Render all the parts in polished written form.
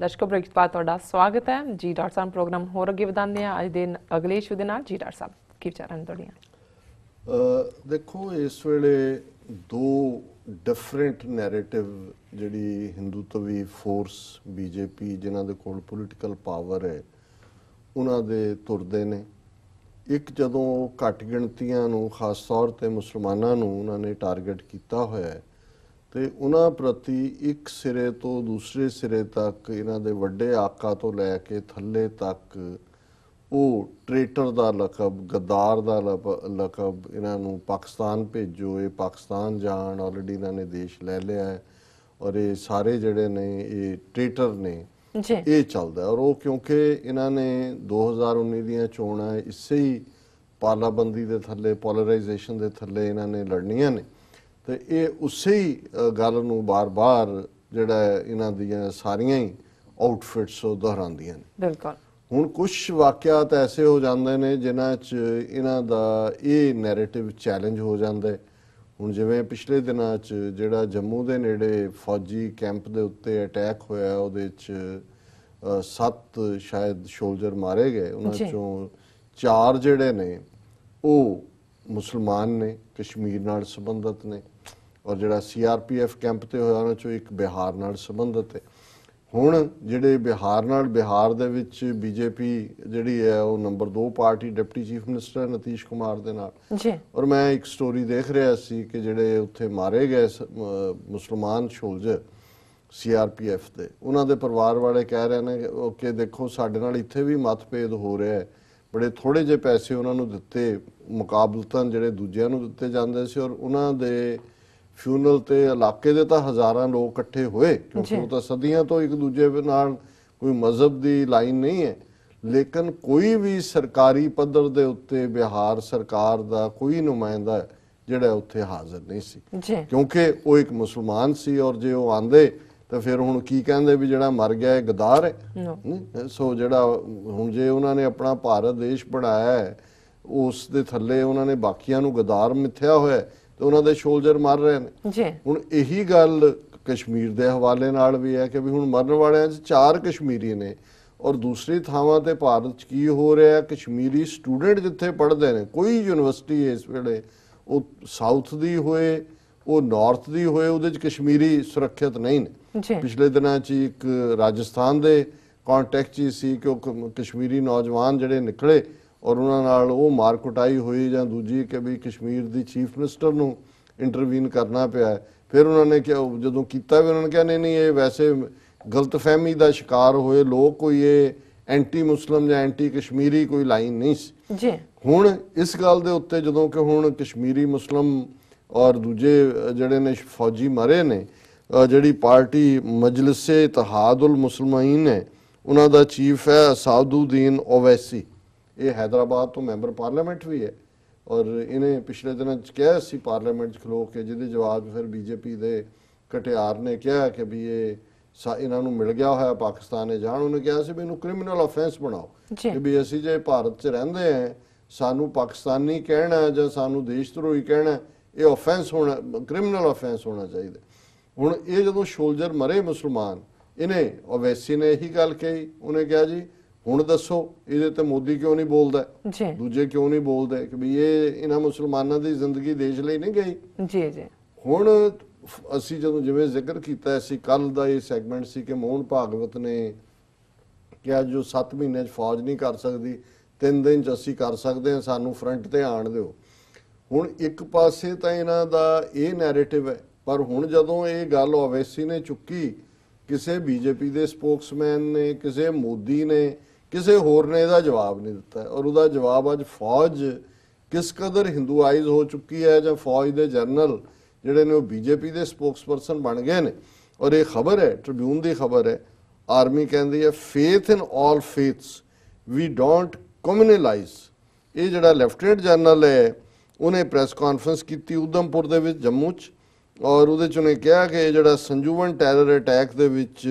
दर्शकों ब्रेक के बाद तुहाडा स्वागत है जी डॉक्टर साहब प्रोग्राम होर अगे वधांदे आ अज दे अगले इशू दे नाल जी डॉक्टर साहब की विचारां ने तुहाडीआं देखो इस वेले दो डिफरेंट नैरेटिव जिहड़ी हिंदुत्वी फोर्स बीजेपी जिन्हां दे कोल पोलीटिकल पावर है उन्हां दे तुरदे ने एक जदों घट गिणतियां नूं खास तौर ते मुसलमानां नूं उन्हां ने टारगेट कीता होया है तो उन्हां प्रति एक सिरे तो दूसरे सिरे तक इन्हां दे वड्डे आका तो लैके थल्ले तक वो ट्रेटर दा लकब गद्दार दा लकब इन्हां नूं पाकिस्तान भेजो ये पाकिस्तान जान ऑलरेडी इन्हां ने देश ले लिया है और ये सारे जिहड़े ने ये ट्रेटर ने ये चलदा और वो क्योंकि इन्हां ने 2019 दियां चोणां इसे ही पालाबंदी दे थल्ले पोलराइजेशन दे थल्ले इन्हां ने लड़नियां ने तो ये उसे ही गल नूं बार बार जिहड़ा इन्हां दियां सारियां ही आउटफिट्स दोहरांदियां ने। बिल्कुल हुण कुछ वाक़यात ऐसे हो जाते हैं जिन्हां च इन्हां दा ये नैरेटिव चैलेंज हो जाता है। हुण जिवें पिछले दिनां च जिहड़ा जम्मू दे नेड़े फौजी कैंप दे उत्ते अटैक होया उहदे च 7 शायद सोल्जर मारे गए उन्हां चों 4 जिहड़े ने वो मुसलमान ने कश्मीर नाल संबंधित ने और जिहड़ा CRPF कैंप ते होया उन्हां चों एक बिहार नाल संबंधित है। हुण जिहड़े बिहार दे विच बीजेपी जिहड़ी है वो number 2 party deputy chief minister Nitish Kumar दे नाल और मैं एक स्टोरी देख रहा सी कि जिहड़े उत्थे मारे गए मुसलमान सोल्जर CRPF दे उन्हां दे परिवार वाले कह रहे ने कि देखो साडे नाल इत्थे भी मतभेद हो रहा है बड़े थोड़े जे पैसे उन्होंने दिते मुकाबलतन जिहड़े दूजिआं नूं दिते जांदे सी और उन्हां दे फ्यूनल ते इलाके दे तां हज़ारां लोग इकट्ठे होए क्योंकि वो तां सदियां तो एक दूजे नाल कोई मजहब दी लाइन नहीं है लेकिन कोई भी सरकारी पद्धर दे उत्ते बिहार सरकार दा कोई नुमाइंदा जिहड़ा उत्थे हाज़र नहीं सी क्योंकि वो एक मुसलमान सी और जे वो आंदे तो फिर हुण की कहंदे भी जिहड़ा मर गया है गद्दार है सो जिहड़ा हुण जे उन्होंने अपना भारत देश बनाया है उस दे थल्ले उन्होंने बाकियां नूं गद्दार मिथ्या होया तो उन्हां दे सोल्जर मर रहे ने। हुण यही गल कश्मीर दे हवाले नाल भी है कि भी हुण मरन वालियां च 4 कश्मीरी ने और दूसरी थावां ते भारत च की हो रहा है कश्मीरी स्टूडेंट जिथे पढ़ते हैं कोई यूनिवर्सिटी इस वेले वो साउथ दी होए वो नॉर्थ दी होए उहदे च कश्मीरी सुरक्षित नहीं ने। पिछले दिनां च एक राजस्थान दे कॉन्टैक्ट च सी कि कश्मीरी नौजवान जिहड़े निकले और उन्हां नाल वो मार कुटाई हुई जां दूजी कि भी कश्मीर दी चीफ मिनिस्टर नूं इंटरवीन करना पिया फिर उन्होंने क्या जदों कीता भी उन्होंने कहा नहीं ये वैसे गलतफहमी का शिकार होए लोग कोई ये एंटी मुस्लिम या एंटी कश्मीरी कोई लाइन नहीं सी। हुण इस गल दे उत्ते जदों कि हुण कश्मीरी मुस्लिम और दूजे जिहड़े ने फौजी मरे ने जिहड़ी पार्टी मजलिसे इत्तेहादुल मुसलमीन है उन्हां दा चीफ है असादुद्दीन ओवैसी ये हैदराबाद तो मैंबर पार्लीमेंट भी है और इन्हें पिछले दिनों कहा सी पार्लीमेंट खलो के जिहदे जवाब फिर बीजेपी दे कटियार ने कहा कि भी ये इन्हां नूं मिल गया होया पाकिस्तान जान उन्हें कहा सी भी इनू क्रिमिनल ऑफेंस बनाओ कि भी असी जे भारत च रहिंदे हैं सानू पाकिस्तानी कहना जां सानू देशद्रोही कहना ये ऑफेंस होना क्रिमिनल ऑफेंस होना चाहिए। हुण ये जदों सोल्जर मरे मुसलमान इन्हें ओवैसी ने यही गल कही उन्हें कहा जी हुण दसो ये ते मोदी क्यों नहीं बोलदा दूजे क्यों नहीं बोलते कि भी ये इन्हां मुसलमानां दी जिंदगी देश लई नहीं गई। हुण असी जदों जिवें जिक्र कीता सी कल दा ये सैगमेंट सी कि मोहन भागवत ने क्या जो 7 महीने फौज नहीं कर सकती 3 दिन च असी कर सकते हैं सानू फ्रंट ते आण दिओ। हुण एक पासे तां इन्हां दा ये नैरेटिव है पर हुण जदों ये गल ओवैसी ने चुकी किसी बीजेपी के स्पोक्समैन ने किसी मोदी ने किसी होर ने इसका जवाब नहीं दिता और उसका जवाब अज फौज किस कदर हिंदूआइज हो चुकी है जां फौज के जरनल जिहड़े ने बीजेपी के स्पोक्सपर्सन बन गए ने और ये खबर है ट्रिब्यून की खबर है आर्मी कहती है faith in all faiths we don't communalize. ये जिहड़ा लैफ्टिनेंट जनरल है उन्हें प्रेस कॉन्फ्रेंस की उधमपुर दे विच जम्मू च और उहदे च उन्हें कहा कि जिहड़ा संजूवन टैरर अटैक दे विच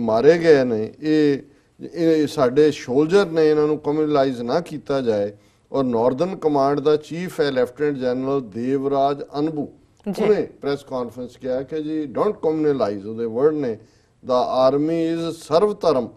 मारे गए ने ये साडे सोल्जर ने इन्हां नूं कम्यूनलाइज ना किया जाए और नॉर्दर्न कमांड का चीफ है लैफ्टिनेंट जनरल देवराज अनबू उन्हें प्रेस कॉन्फ्रेंस किया कि जी डोंट कम्यूनलाइज उहदे वर्ड ने The army is sarv dharm.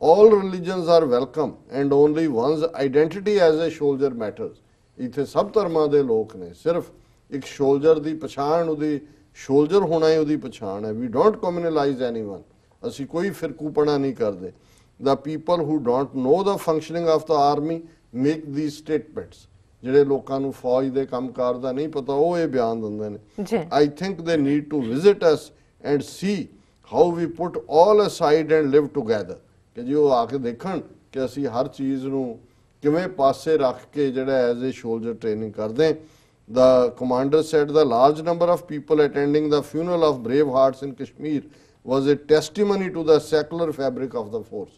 All religions are welcome and only one's identity as a soldier matters. ਇੱਥੇ ਸਭ ਧਰਮਾਂ ਦੇ ਲੋਕ ਨੇ, ਸਿਰਫ ਇੱਕ ਸੋਲਜਰ ਦੀ ਪਛਾਣ, ਉਹਦੀ ਸੋਲਜਰ ਹੋਣਾ ਹੀ ਉਹਦੀ ਪਛਾਣ ਹੈ। We don't communalize anyone. ਅਸੀਂ ਕੋਈ ਫਿਰਕੂਪਣਾ ਨਹੀਂ ਕਰਦੇ। The people who don't know the functioning of the army make these statements. ਜਿਹੜੇ ਲੋਕਾਂ ਨੂੰ ਫੌਜ ਦੇ ਕੰਮਕਾਰ ਦਾ ਨਹੀਂ ਪਤਾ ਉਹ ਇਹ ਬਿਆਨ ਦਿੰਦੇ ਨੇ। I think they need to visit us and see how we put all aside and live together. ਕਿ ਜੀ ਉਹ ਆ ਕੇ ਦੇਖਣ ਕਿ ਅਸੀਂ ਹਰ ਚੀਜ਼ ਨੂੰ ਕਿਵੇਂ ਪਾਸੇ ਰੱਖ ਕੇ ਜਿਹੜਾ ਐਜ਼ ਏ ਸੋਲਜਰ ਟ੍ਰੇਨਿੰਗ ਕਰਦੇ। The commander said the large number of people attending the funeral of brave hearts in Kashmir was a testimony to the secular fabric of the force.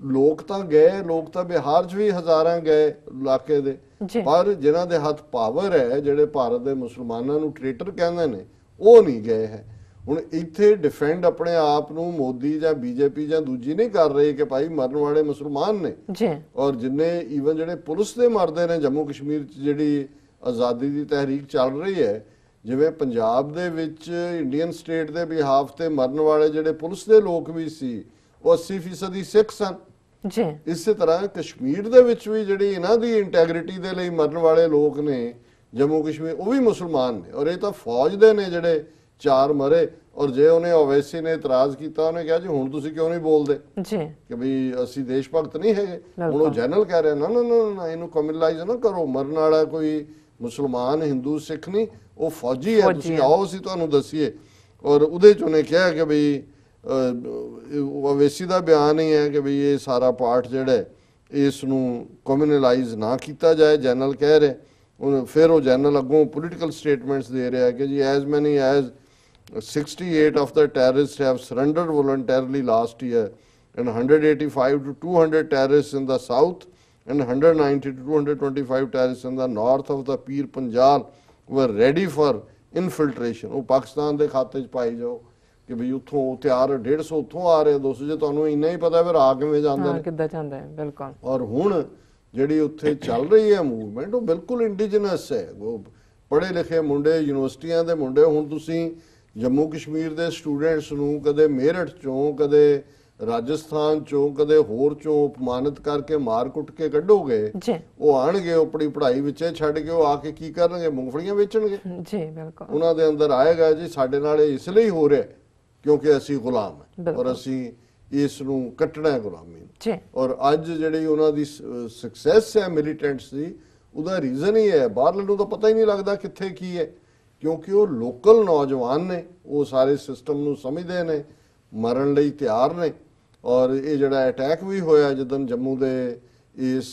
ਲੋਕ ਤਾਂ ਗਏ, ਲੋਕ ਤਾਂ ਬਿਹਾਰ 'ਚ ਵੀ ਹਜ਼ਾਰਾਂ ਗਏ ਇਲਾਕੇ ਦੇ, ਪਰ ਜਿਨ੍ਹਾਂ ਦੇ ਹੱਥ ਪਾਵਰ ਹੈ, ਜਿਹੜੇ ਭਾਰਤ ਦੇ ਮੁਸਲਮਾਨਾਂ ਨੂੰ ਟ੍ਰੇਟਰ ਕਹਿੰਦੇ ਨੇ, ਉਹ ਨਹੀਂ ਗਏ ਹੈ। ਹੁਣ ਇੱਥੇ ਡਿਫੈਂਡ ਆਪਣੇ ਆਪ ਨੂੰ ਮੋਦੀ ਜਾਂ ਬੀਜੇਪੀ ਜਾਂ ਦੂਜੀ ਨਹੀਂ ਕਰ ਰਹੀ ਕਿ ਭਾਈ ਮਰਨ ਵਾਲੇ ਮੁਸਲਮਾਨ ਨੇ। ਔਰ ਜਿੰਨੇ ਈਵਨ ਜਿਹੜੇ ਪੁਲਿਸ ਦੇ ਮਰਦੇ ਨੇ ਜੰਮੂ ਕਸ਼ਮੀਰ 'ਚ ਜਿਹੜੀ ਆਜ਼ਾਦੀ ਦੀ ਤਹਿਰੀਕ ਚੱਲ ਰਹੀ ਹੈ, ਜਿਵੇਂ ਪੰਜਾਬ ਦੇ ਵਿੱਚ ਇੰਡੀਅਨ ਸਟੇਟ ਦੇ ਬਿਹਾਫ ਤੇ ਮਰਨ ਵਾਲੇ ਜਿਹੜੇ ਪੁਲਿਸ ਦੇ ਲੋਕ ਵੀ ਸੀ ਉਹ 80% ਸਿੱਖ ਸਨ। ਇਸੇ ਤਰ੍ਹਾਂ ਕਸ਼ਮੀਰ ਦੇ ਵਿੱਚ ਵੀ ਜਿਹੜੀ ਇਹਨਾਂ ਦੀ ਇੰਟੈਗ੍ਰਿਟੀ ਦੇ ਲਈ ਮਰਨ ਵਾਲੇ ਲੋਕ ਨੇ ਜੰਮੂ ਕਸ਼ਮੀਰ, ਉਹ ਵੀ ਮੁਸਲਮਾਨ ਨੇ। ਔਰ ਇਹ ਤਾਂ ਫੌਜ ਦੇ ਨੇ ਜਿਹੜੇ 4 ਮਰੇ। ਔਰ ਜੇ ਉਹਨੇ ਓਵੈਸੀ ਨੇ ਇਤਰਾਜ਼ ਕੀਤਾ, ਉਹਨੇ ਕਿਹਾ ਜੀ ਹੁਣ ਤੁਸੀਂ ਕਿਉਂ ਨਹੀਂ ਬੋਲਦੇ ਕਿ ਵੀ ਅਸੀਂ ਦੇਸ਼ ਭਗਤ ਨਹੀਂ ਹੈਗੇ। ਹੁਣ ਉਹ ਜਰਨਲ ਕਹਿ ਰਿਹਾ ਨਾ ਨਾ ਨਾ ਇਹਨੂੰ ਕਮਿਊਨਲਾਈਜ਼ ਨਾ ਕਰੋ, ਮਰਨ ਵਾਲਾ ਕੋਈ ਮੁਸਲਮਾਨ ਹਿੰਦੂ ਸਿੱਖ ਨਹੀਂ, ਉਹ ਫੌਜੀ ਹੈ, ਤੁਸੀਂ ਆਓ ਅਸੀਂ ਤੁਹਾਨੂੰ ਦੱਸੀਏ। ਔਰ ਉਹਦੇ 'ਚ ਉਹਨੇ ਕਿਹਾ ਕਿ ਬਈ ਓਵੈਸੀ ਦਾ ਬਿਆਨ ਹੀ ਹੈ ਕਿ ਬਈ ਇਹ ਸਾਰਾ ਪਾਰਟ ਜਿਹੜਾ ਇਸ ਨੂੰ ਕਮਿਊਨਲਾਈਜ਼ ਨਾ ਕੀਤਾ ਜਾਏ, ਜਰਨਲ ਕਹਿ ਰਿਹਾ। ਹੁਣ ਫਿਰ ਉਹ ਜਰਨਲ ਅੱਗੋਂ ਪੋਲੀਟੀਕਲ ਸਟੇਟਮੈਂਟਸ ਦੇ ਰਿਹਾ ਕਿ ਜੀ ਐਜ਼ ਮੈਨੀ as 68 of the terrorists have surrendered voluntarily last year and 185 to 200 terrorists in the south and 190 to 225 terrorists in the north of the Pir Panjal were ready for infiltration. ਉਹ ਪਾਕਿਸਤਾਨ ਦੇ ਖਾਤੇ 'ਚ ਪਾਈ ਜਾਓ ਕਿ ਵੀ ਉੱਥੋਂ ਤਿਆਰ 150 ਉੱਥੋਂ ਆ ਰਹੇ 200, ਜੇ ਤੁਹਾਨੂੰ ਇੰਨਾ ਹੀ ਪਤਾ ਫਿਰ ਆ ਕਿਵੇਂ ਜਾਂਦੇ ਨੇ, ਕਿੱਦਾਂ ਜਾਂਦਾ ਹੈ। ਬਿਲਕੁਲ। ਔਰ ਹੁਣ ਜਿਹੜੀ ਉੱਥੇ ਚੱਲ ਰਹੀ ਹੈ ਮੂਵਮੈਂਟ ਉਹ ਬਿਲਕੁਲ ਇੰਡੀਜਨਸ ਹੈ। ਉਹ ਪੜ੍ਹੇ ਲਿਖੇ ਮੁੰਡੇ, ਯੂਨੀਵਰਸਿਟੀਆਂ ਦੇ ਮੁੰਡੇ। ਹੁਣ ਤੁਸੀਂ ਜੰਮੂ ਕਸ਼ਮੀਰ ਦੇ ਸਟੂਡੈਂਟਸ ਨੂੰ ਕਦੇ ਮੇਰਠ ਚੋਂ, ਕਦੇ ਰਾਜਸਥਾਨ ਚੋਂ, ਕਦੇ ਹੋਰ ਚੋਂ ਅਪਮਾਨਿਤ ਕਰਕੇ ਮਾਰ ਕੁੱਟ ਕੇ ਕੱਢੋਗੇ, ਉਹ ਆਣਗੇ ਆਪਣੀ ਪੜ੍ਹਾਈ ਵਿੱਚੇ ਛੱਡ ਕੇ ਉਹ ਆ ਕੇ ਕੀ ਕਰਨਗੇ? ਮੂੰਗਫਲੀਆਂ ਵੇਚਣਗੇ। ਬਿਲਕੁਲ। ਉਹਨਾਂ ਦੇ ਅੰਦਰ ਆਏਗਾ ਜੀ ਸਾਡੇ ਨਾਲ ਇਹ ਇਸ ਲਈ ਹੋ ਰਿਹਾ ਕਿਉਂਕਿ ਅਸੀਂ ਗੁਲਾਮ ਹਾਂ ਔਰ ਅਸੀਂ ਇਸ ਨੂੰ ਕੱਟਣਾ ਹੈ ਗੁਲਾਮੀ ਨੂੰ। ਔਰ ਅੱਜ ਜਿਹੜੀ ਉਹਨਾਂ ਦੀ ਸਕਸੈਸ ਹੈ ਮਿਲੀਟੈਂਟਸ ਦੀ, ਉਹਦਾ ਰੀਜ਼ਨ ਹੀ ਹੈ ਬਾਹਰਲੇ ਨੂੰ ਤਾਂ ਪਤਾ ਹੀ ਨਹੀਂ ਲੱਗਦਾ ਕਿੱਥੇ ਕੀ ਹੈ, ਕਿਉਂਕਿ ਉਹ ਲੋਕਲ ਨੌਜਵਾਨ ਨੇ, ਉਹ ਸਾਰੇ ਸਿਸਟਮ ਨੂੰ ਸਮਝਦੇ ਨੇ, ਮਰਨ ਲਈ ਤਿਆਰ ਨੇ। ਔਰ ਇਹ ਜਿਹੜਾ ਅਟੈਕ ਵੀ ਹੋਇਆ ਜਿੱਦਣ ਜੰਮੂ ਦੇ ਇਸ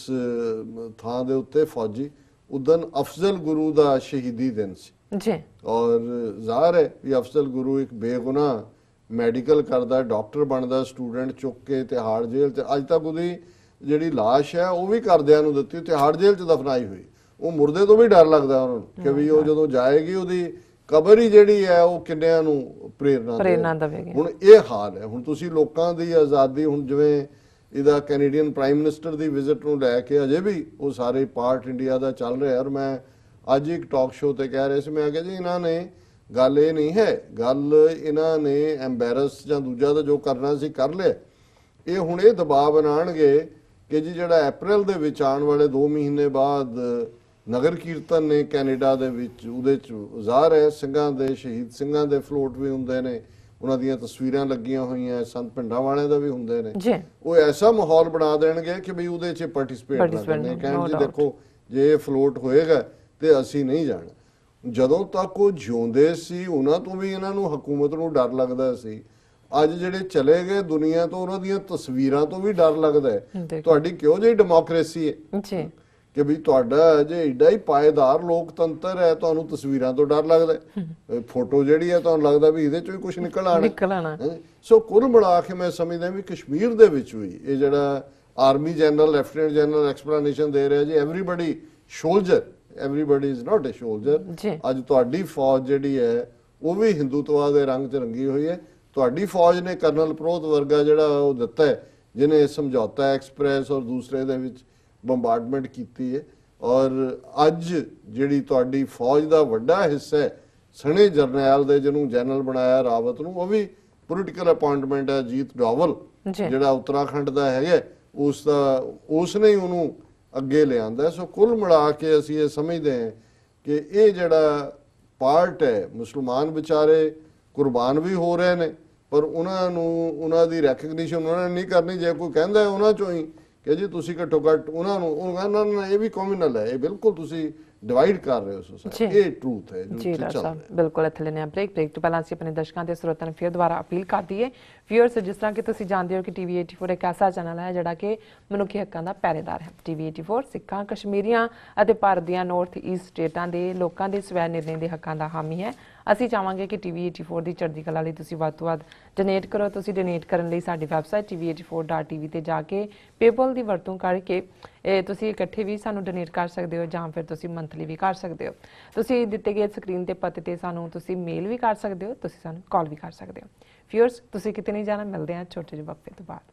ਥਾਂ ਦੇ ਉੱਤੇ ਫੌਜੀ, ਉਦਣ ਅਫਜ਼ਲ ਗੁਰੂ ਦਾ ਸ਼ਹੀਦੀ ਦਿਨ ਸੀ। ਔਰ ਜ਼ਾਹਰ ਹੈ ਵੀ ਅਫਜ਼ਲ ਗੁਰੂ ਇੱਕ ਬੇਗੁਨਾਹ ਮੈਡੀਕਲ ਕਰਦਾ, ਡਾਕਟਰ ਬਣਦਾ, ਸਟੂਡੈਂਟ ਚੁੱਕ ਕੇ ਤਿਹਾੜ ਜੇਲ੍ਹ 'ਚ, ਅੱਜ ਤੱਕ ਉਹਦੀ ਜਿਹੜੀ ਲਾਸ਼ ਹੈ ਉਹ ਵੀ ਘਰਦਿਆਂ ਨੂੰ ਦਿੱਤੀ, ਤਿਹਾੜ ਜੇਲ੍ਹ 'ਚ ਦਫਨਾਈ ਹੋਈ। ਉਹ ਮੁਰਦੇ ਤੋਂ ਵੀ ਡਰ ਲੱਗਦਾ ਉਹਨਾਂ ਨੂੰ ਕਿ ਵੀ ਉਹ ਜਦੋਂ ਜਾਏਗੀ ਉਹਦੀ ਕਬਰ ਹੀ ਜਿਹੜੀ ਹੈ ਉਹ ਕਿੰਨਿਆਂ ਨੂੰ ਪ੍ਰੇਰਨਾ ਦੇਵੇਗੀ। ਹੁਣ ਇਹ ਹਾਲ ਹੈ। ਹੁਣ ਤੁਸੀਂ ਲੋਕਾਂ ਦੀ ਆਜ਼ਾਦੀ, ਹੁਣ ਜਿਵੇਂ ਇਹਦਾ ਕੈਨੇਡੀਅਨ ਪ੍ਰਾਈਮ ਮਿਨਿਸਟਰ ਦੀ ਵਿਜ਼ਿਟ ਨੂੰ ਲੈ ਕੇ ਅਜੇ ਵੀ ਉਹ ਸਾਰੇ ਪਾਰਟ ਇੰਡੀਆ ਦਾ ਚੱਲ ਰਿਹਾ। ਔਰ ਮੈਂ ਅੱਜ ਇੱਕ ਟਾਕ ਸ਼ੋਅ ਤੇ ਕਹਿ ਰਿਹਾ ਸੀ, ਮੈਂ ਕਿਹਾ ਜੀ ਇਹਨਾਂ ਨੇ ਗੱਲ ਇਹ ਨਹੀਂ ਹੈ, ਗੱਲ ਇਹਨਾਂ ਨੇ ਐਂਬੈਰਸ ਜਾਂ ਦੂਜਾ ਤਾਂ ਜੋ ਕਰਨਾ ਸੀ ਕਰ ਲਿਆ। ਇਹ ਹੁਣ ਇਹ ਦਬਾਅ ਬਣਾਉਣਗੇ ਕਿ ਜੀ ਜਿਹੜਾ ਅਪ੍ਰੈਲ ਦੇ ਵਿੱਚ ਆਉਣ ਵਾਲੇ 2 ਮਹੀਨੇ ਬਾਅਦ ਨਗਰ ਕੀਰਤਨ ਨੇ ਕੈਨੇਡਾ ਦੇ ਵਿੱਚ, ਉਹਦੇ 'ਚ ਜ਼ਾਹਰ ਹੈ ਸਿੰਘਾਂ ਦੇ, ਸ਼ਹੀਦ ਸਿੰਘਾਂ ਦੇ ਫਲੋਟ ਵੀ ਹੁੰਦੇ ਨੇ, ਉਹਨਾਂ ਦੀਆਂ ਤਸਵੀਰਾਂ ਲੱਗੀਆਂ ਹੋਈਆਂ, ਸੰਤ ਪਿੰਡਾਂ ਵਾਲਿਆਂ ਦਾ ਵੀ ਹੁੰਦੇ ਨੇ। ਉਹ ਐਸਾ ਮਾਹੌਲ ਬਣਾ ਦੇਣਗੇ ਕਿ ਵੀ ਉਹਦੇ 'ਚ ਪਾਰਟਿਸਿਪੇਟ ਕਰਨੇ, ਕਹਿਣ ਜੀ ਦੇਖੋ ਜੇ ਇਹ ਫਲੋਟ ਹੋਏਗਾ ਤੇ ਅਸੀਂ ਨਹੀਂ ਜਾਣਾ। ਜਦੋਂ ਤੱਕ ਉਹ ਜਿਉਂਦੇ ਸੀ ਉਹਨਾਂ ਤੋਂ ਵੀ ਇਹਨਾਂ ਨੂੰ ਹਕੂਮਤ ਨੂੰ ਡਰ ਲੱਗਦਾ ਸੀ। ਅੱਜ ਜਿਹੜੇ ਚਲੇ ਗਏ ਦੁਨੀਆ ਤੋਂ, ਉਹਨਾਂ ਦੀਆਂ ਤਸਵੀਰਾਂ ਤੋਂ ਵੀ ਡਰ ਲੱਗਦਾ ਹੈ। ਤੁਹਾਡੀ ਕਿਉਂ ਜਿਹੀ ਡੈਮੋਕ੍ਰੇਸੀ ਹੈ ਕਿ ਵੀ ਤੁਹਾਡਾ ਜੇ ਏਡਾ ਹੀ ਪਾਏਦਾਰ ਲੋਕਤੰਤਰ ਹੈ, ਤੁਹਾਨੂੰ ਤਸਵੀਰਾਂ ਤੋਂ ਡਰ ਲੱਗਦਾ, ਫੋਟੋ ਜਿਹੜੀ ਹੈ ਤੁਹਾਨੂੰ ਲੱਗਦਾ ਵੀ ਇਹਦੇ ਚੋਂ ਹੀ ਕੁਝ ਨਿਕਲ ਆਣਾ। ਸੋ ਕੁੱਲ ਮਿਲਾ ਕੇ ਮੈਂ ਸਮਝਦਾ ਵੀ ਕਸ਼ਮੀਰ ਦੇ ਵਿੱਚ ਵੀ ਇਹ ਜਿਹੜਾ army general, lieutenant general explanation ਦੇ ਰਿਹਾ ਜੀ, everybody soldier, everybody is not a soldier. ਅੱਜ ਤੁਹਾਡੀ ਫੌਜ ਜਿਹੜੀ ਹੈ ਉਹ ਵੀ ਹਿੰਦੂਤਵਾ ਦੇ ਰੰਗ 'ਚ ਰੰਗੀ ਹੋਈ ਹੈ। ਤੁਹਾਡੀ ਫੌਜ ਨੇ ਕਰਨਲ ਪ੍ਰੋਤ ਵਰਗਾ ਜਿਹੜਾ ਉਹ ਦਿੱਤਾ ਹੈ, ਜਿਹਨੇ ਸਮਝੌਤਾ ਐਕਸਪ੍ਰੈਸ ਔਰ ਦੂਸਰੇ ਦੇ ਵਿੱਚ ਬੰਬਾਰਡਮੈਂਟ ਕੀਤੀ ਹੈ। ਔਰ ਅੱਜ ਜਿਹੜੀ ਤੁਹਾਡੀ ਫੌਜ ਦਾ ਵੱਡਾ ਹਿੱਸਾ ਹੈ, ਸਣੇ ਜਰਨੈਲ ਦੇ ਜਿਹਨੂੰ ਜਨਰਲ ਬਣਾਇਆ ਰਾਵਤ ਨੂੰ, ਉਹ ਵੀ ਪੋਲੀਟੀਕਲ ਅਪਾਇੰਟਮੈਂਟ ਹੈ ਜੀਤ ਡੋਵਲ ਜਿਹੜਾ ਉੱਤਰਾਖੰਡ ਦਾ ਹੈਗਾ, ਉਸਨੇ ਹੀ ਉਹਨੂੰ ਅੱਗੇ ਲਿਆਂਦਾ। ਸੋ ਕੁੱਲ ਮਿਲਾ ਕੇ ਅਸੀਂ ਇਹ ਸਮਝਦੇ ਹਾਂ ਕਿ ਇਹ ਜਿਹੜਾ ਪਾਰਟ ਹੈ, ਮੁਸਲਮਾਨ ਵਿਚਾਰੇ ਕੁਰਬਾਨ ਵੀ ਹੋ ਰਹੇ ਨੇ, ਪਰ ਉਹਨਾਂ ਨੂੰ ਉਹਨਾਂ ਦੀ ਰੈਕਗਨੀਸ਼ਨ ਉਹਨਾਂ ਨੇ ਨਹੀਂ ਕਰਨੀ। ਜੇ ਕੋਈ ਕਹਿੰਦਾ ਉਹਨਾਂ ਚੋਂ ਹੀ ਕਿ ਜੀ ਤੁਸੀਂ ਘੱਟੋ ਘੱਟ ਉਹਨਾਂ ਨੂੰ ਇਹ ਵੀ ਕਮਿਊਨਲ ਹੈ, ਇਹ ਬਿਲਕੁਲ ਤੁਸੀਂ ਡਿਵਾਈਡ ਕਰ ਰਹੇ ਹੋ ਸੋਸਾਇਟੀ, ਇਹ ਟਰੂਥ ਹੈ ਜੀ ਡਾਕਟਰ ਸਾਹਿਬ। ਬਿਲਕੁਲ ਇੱਥੇ ਲੈਣੇ ਆ ਬ੍ਰੇਕ ਤੋਂ ਪਹਿਲਾਂ ਅਸੀਂ ਆਪਣੇ ਦਰਸ਼ਕਾਂ ਤੇ ਸਰੋਤਿਆਂ ਨੂੰ ਫਿਰ ਦੁਬਾਰਾ ਅਪੀਲ ਕਰ ਦਈਏ। ਵਿਊਅਰਸ, ਜਿਸ ਤਰ੍ਹਾਂ ਕਿ ਤੁਸੀਂ ਜਾਣਦੇ ਹੋ ਕਿ TV 84 ਇੱਕ ਐਸਾ ਚੈਨਲ ਹੈ ਜਿਹੜਾ ਕਿ ਮਨੁੱਖੀ ਹੱਕਾਂ ਦਾ ਪਹਿਰੇਦਾਰ ਹੈ। TV 84 ਸਿੱਖਾਂ, ਕਸ਼ਮੀਰੀਆਂ ਅਤੇ ਭਾਰਤ ਦੀਆਂ ਨਾਰਥ ਈਸਟ ਸਟੇਟਾਂ ਦੇ ਲੋਕਾਂ ਦੇ ਸਵੈ ਨਿਰਣੇ ਦੇ ਹੱਕਾਂ ਦਾ ਹਾਮੀ ਹੈ। ਅਸੀਂ ਚਾਹਾਂਗੇ ਕਿ TV 84 ਦੀ ਚੜ੍ਹਦੀ ਕਲਾ ਲਈ ਤੁਸੀਂ ਵੱਧ ਤੋਂ ਵੱਧ ਡੋਨੇਟ ਕਰੋ। ਤੁਸੀਂ ਡੋਨੇਟ ਕਰਨ ਲਈ ਸਾਡੀ ਵੈਬਸਾਈਟ tv84.tv ਤੇ ਜਾ ਕੇ ਪੇਪਲ ਦੀ ਵਰਤੋਂ ਕਰਕੇ ਤੁਸੀਂ ਇਕੱਠੇ ਵੀ ਸਾਨੂੰ ਡੋਨੇਟ ਕਰ ਸਕਦੇ ਹੋ ਜਾਂ ਫਿਰ ਤੁਸੀਂ ਮੰਥਲੀ ਵੀ ਕਰ ਸਕਦੇ ਹੋ। ਤੁਸੀਂ ਦਿੱਤੇ ਗਏ ਸਕਰੀਨ ਤੇ ਪਤੇ ਤੇ ਸਾਨੂੰ ਤੁਸੀਂ ਮੇਲ ਵੀ ਕਰ ਸਕਦੇ ਹੋ, ਤੁਸੀਂ ਸਾਨੂੰ ਕਾਲ ਵੀ ਕਰ ਸਕਦੇ ਹੋ। ਵਿਊਅਰਸ, ਤੁਸੀਂ ਕਿਤੇ ਨਹੀਂ ਜਾਣਾ, ਮਿਲਦੇ ਹਾਂ ਛੋਟੇ ਜਿਹੇ ਵਕਫੇ ਤੋਂ ਬਾਅਦ।